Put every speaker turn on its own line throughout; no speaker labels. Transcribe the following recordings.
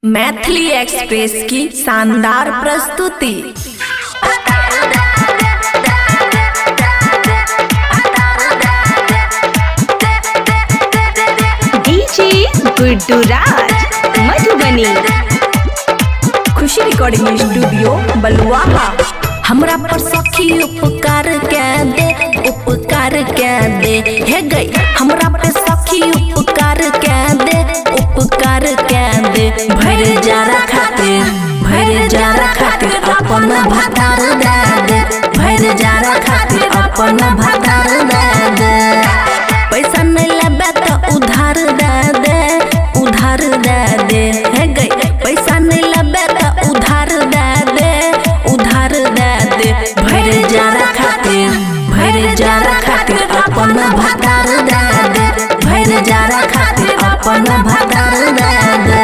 Maithili express की शानदार प्रस्तुति।
डीजे गुड्डू राज मधुबनी।
खुशी रिकॉर्डिंग स्टूडियो बलुआहा। हमरा पर सखी उपकार के दे, उपकार के दे हे गई। हमरा पे सखी उपकार के दे, उपकार के दे। भर जारा खातिर, भर जारा खातिर अपन भतार दे दे। भर जारा खातिर अपन भतार दे दे। पैसा नहीं लेबे तो उधार दे दे, उधार दे दे हे गई। पैसा नहीं लेबे तो उधार दे दे, उधार दे दे। भर जारा खातिर, भर जारा खातिर अपन भतार दे दे। भर जारा खातिर अपन भतार दे दे।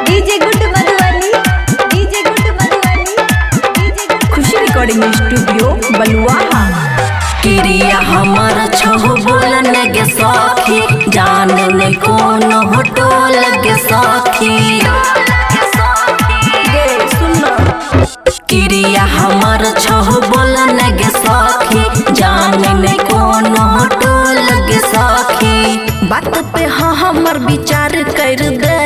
DJ Guddu Madhubani, DJ Guddu Madhubani, DJ Guddu.
Khushi recording studio Baluaha. क्रिया हमर छहो बोलने के सखी, जाने ने कौन होटल के सखी। क्रिया हमर छहो बोलने के सखी, जाने ने कौन होटल के सखी। बात पे हाँ हमर विचार कर दे,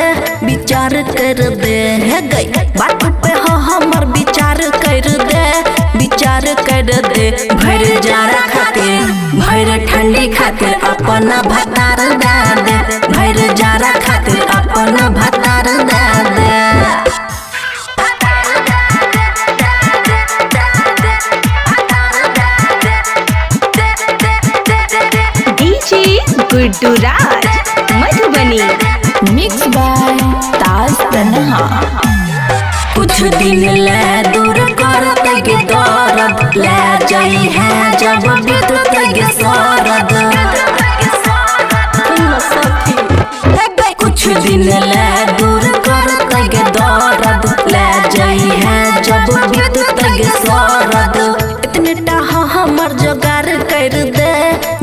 विचार कर दे हे गई। बात पे हाँ हमर विचार कर दे, विचार कर दे। भर जारा खातिर, भर ठंडी खातिर अपन भतार दे दे। भर जारा खातिर अपन भतार दे दे।
DJ Guddu Raj Madhubani.
Mix by Taj Tanha. कुछ दिन ले दूर करते के दर्द, ले जाई है जब बीतते के सरद। कुछ दिन ले दूर करते के दर्द, ले जाई है जब बीतते के सरद। इतने टाहा हमर जोगार कर दे,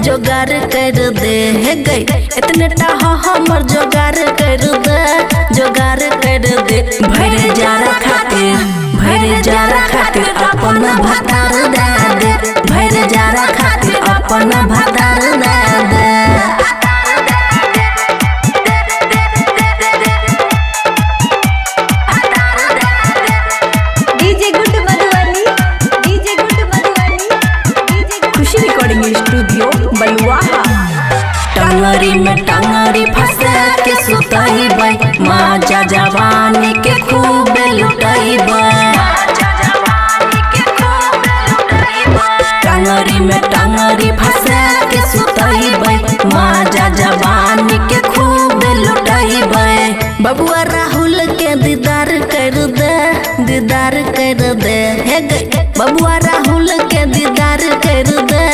जोगार कर दे हे गई। इतने टाहा हमर जोगार कर दे, जोगार कर दे। भर जारा खातिर, भर जारा खातिर अपन भतार दे दे। भर जारा खातिर अपन भतार दे दे।
DJ Guddu Madhubani, DJ Guddu Madhubani, DJ Guddu.
Khushi recording studio Baluaha. टंगरी में टंगरी फंसे के सुतइबै, माजा जवानी के खूब लुटइबै। टंगरी में टंगरी फंसे के सुतइबै, माजा जवानी के खूब लुटइबै। बबुआ राहुल के दीदार कर दे, दीदार कर दे हे गई। बबुआ राहुल के दीदार कर दे,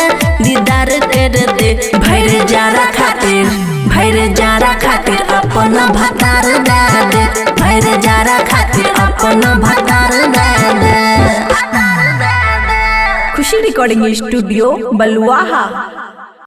दीदार कर दे। भर जारा खातिर, भर जारा खातिर अपन भतार दे दे। भर जारा खातिर अपन भतार दे दे। खुशी रिकॉर्डिंग स्टूडियो बलुआहा।